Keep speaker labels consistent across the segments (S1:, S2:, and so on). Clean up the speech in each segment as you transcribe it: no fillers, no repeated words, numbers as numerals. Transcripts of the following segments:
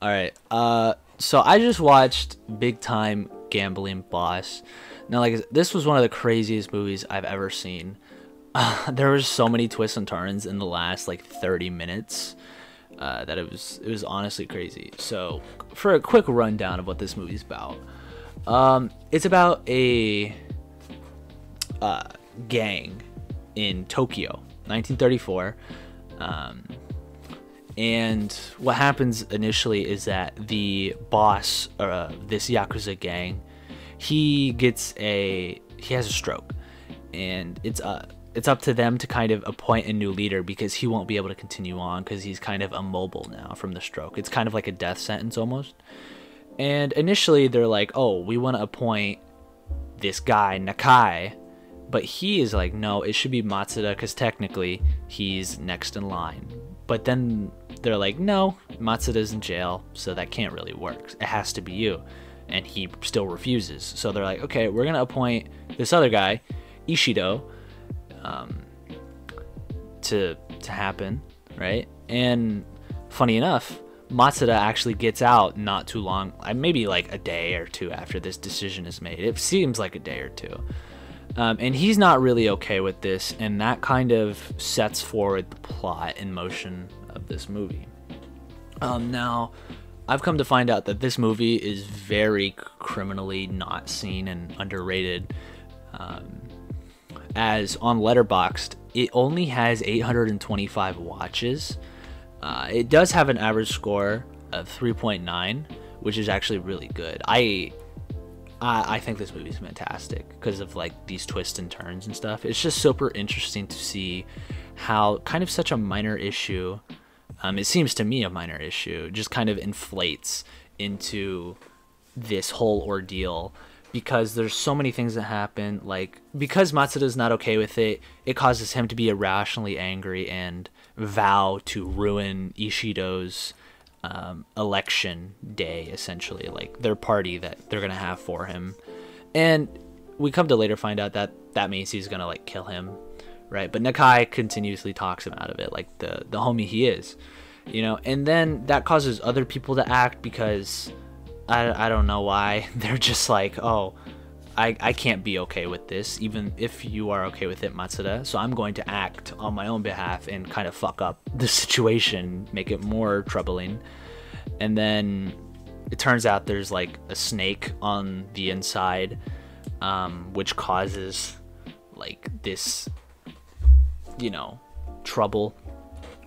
S1: All right. So I just watched Big Time Gambling Boss. Now, like, this was one of the craziest movies I've ever seen. There was so many twists and turns in the last like 30 minutes that it was honestly crazy. So, for a quick rundown of what this movie's about, it's about a gang in Tokyo, 1934. And what happens initially is that the boss of this Yakuza gang, he has a stroke, and it's up to them to kind of appoint a new leader because he won't be able to continue on because he's kind of immobile now from the stroke. It's kind of like a death sentence almost. And initially they're like, oh, we want to appoint this guy Nakai, but he is like, no, it should be Matsuda because technically he's next in line. But then they're like, no, Matsuda's in jail, so that can't really work. It has to be you. And he still refuses. So they're like, okay, we're going to appoint this other guy, Ishido, to happen, right? And funny enough, Matsuda actually gets out not too long, maybe like a day or two after this decision is made. It seems like a day or two. And he's not really okay with this, and that kind of sets forward the plot in motion of this movie. Now, I've come to find out that this movie is very criminally not seen and underrated. As on Letterboxd, it only has 825 watches. It does have an average score of 3.9, which is actually really good. I think this movie is fantastic because of like these twists and turns and stuff. It's just super interesting to see how kind of such a minor issue, it seems to me a minor issue, just kind of inflates into this whole ordeal because there's so many things that happen. Like, because Matsuda's not okay with it, it causes him to be irrationally angry and vow to ruin Ishido's election day, essentially, like their party that they're gonna have for him. And we come to later find out that means he's gonna like kill him, right? But Nakai continuously talks him out of it, like the homie he is, and then that causes other people to act because I don't know why. They're just like, oh, I can't be okay with this, even if you are okay with it, Matsuda, so I'm going to act on my own behalf and kind of fuck up the situation, make it more troubling. And then it turns out there's like a snake on the inside, which causes like this, trouble,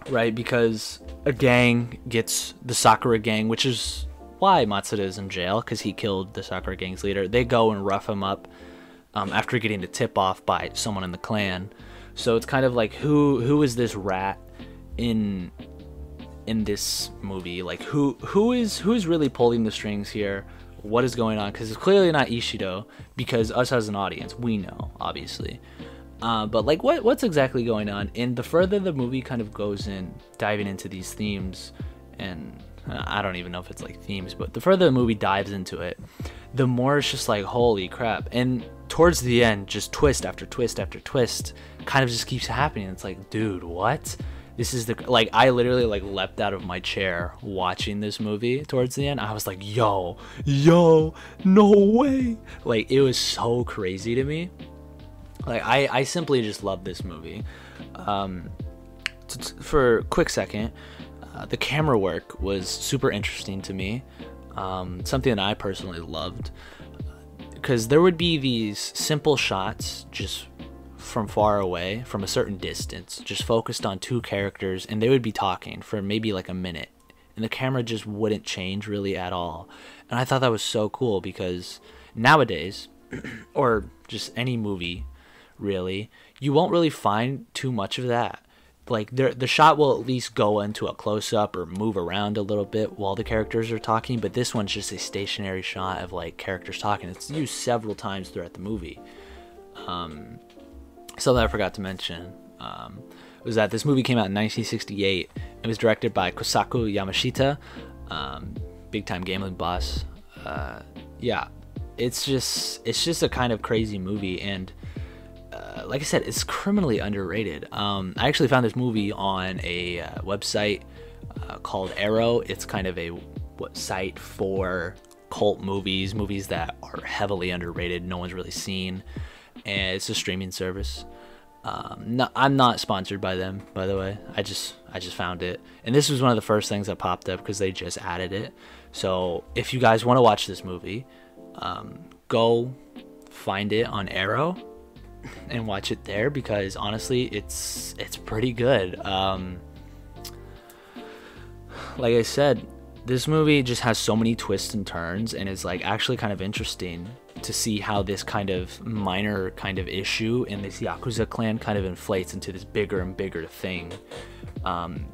S1: right? Because a gang gets the Sakura gang, which is why Matsuda is in jail, because he killed the Sakura gang's leader. They go and rough him up after getting the tip off by someone in the clan. So it's kind of like, who is this rat in this movie? Like, who's really pulling the strings here? What is going on? Because it's clearly not Ishido, because us as an audience, we know, obviously. But like, what's exactly going on? And the further the movie kind of goes in, diving into these themes, and I don't even know if it's like themes, but the further the movie dives into it, the more it's just like, holy crap. And towards the end, just twist after twist after twist kind of just keeps happening. It's like, dude, what? This is like, I literally like leapt out of my chair watching this movie towards the end. I was like, yo, no way. Like, it was so crazy to me. Like, I simply just love this movie. For a quick second, the camera work was super interesting to me, something that I personally loved, because there would be these simple shots just from far away, from a certain distance, just focused on two characters, and they would be talking for maybe like a minute, and the camera just wouldn't change really at all. And I thought that was so cool, because nowadays, or just any movie really, you won't really find too much of that. Like, the shot will at least go into a close-up or move around a little bit while the characters are talking, but this one's just a stationary shot of like characters talking. It's used several times throughout the movie. Something I forgot to mention was that this movie came out in 1968. It was directed by Kosaku Yamashita, Big Time Gambling Boss. Yeah, it's just a kind of crazy movie, and like I said, it's criminally underrated. I actually found this movie on a website called Arrow. It's kind of a site for cult movies that are heavily underrated, no one's really seen, and it's a streaming service. No, I'm not sponsored by them, by the way. I just found it, and this was one of the first things that popped up because they just added it. So if you guys want to watch this movie, go find it on Arrow and watch it there, because honestly, it's pretty good. Like I said, this movie just has so many twists and turns, and is like actually kind of interesting to see how this kind of minor kind of issue in this Yakuza clan kind of inflates into this bigger and bigger thing. I'm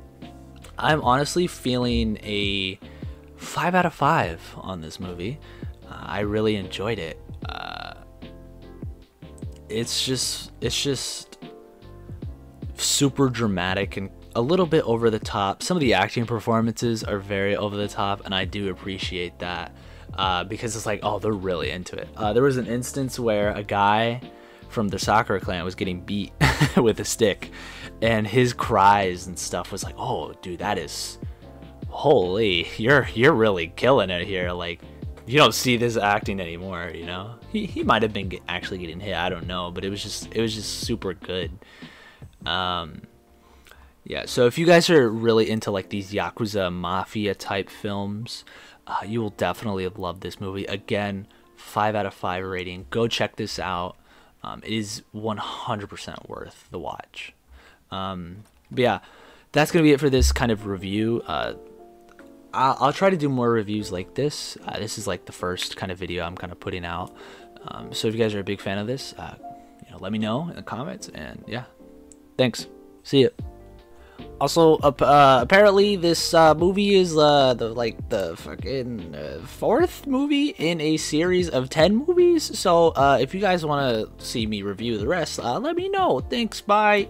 S1: honestly feeling a 5 out of 5 on this movie. I really enjoyed it. It's just super dramatic and a little bit over the top. Some of the acting performances are very over the top, and I do appreciate that, because it's like, oh, they're really into it. There was an instance where a guy from the Sakura clan was getting beat with a stick, and his cries and stuff was like, oh dude, that is, holy, you're really killing it here. Like, you don't see this acting anymore, you know. He might have been actually getting hit, I don't know, but it was just super good. Yeah, so if you guys are really into like these Yakuza Mafia type films, you will definitely love this movie. Again, 5 out of 5 rating. Go check this out. It is 100% worth the watch. But yeah, that's going to be it for this kind of review. I'll try to do more reviews like this. This is like the first kind of video I'm kind of putting out. So if you guys are a big fan of this, let me know in the comments. And yeah, thanks. See ya. Also, apparently this movie is the fucking 4th movie in a series of 10 movies. So if you guys want to see me review the rest, let me know. Thanks. Bye.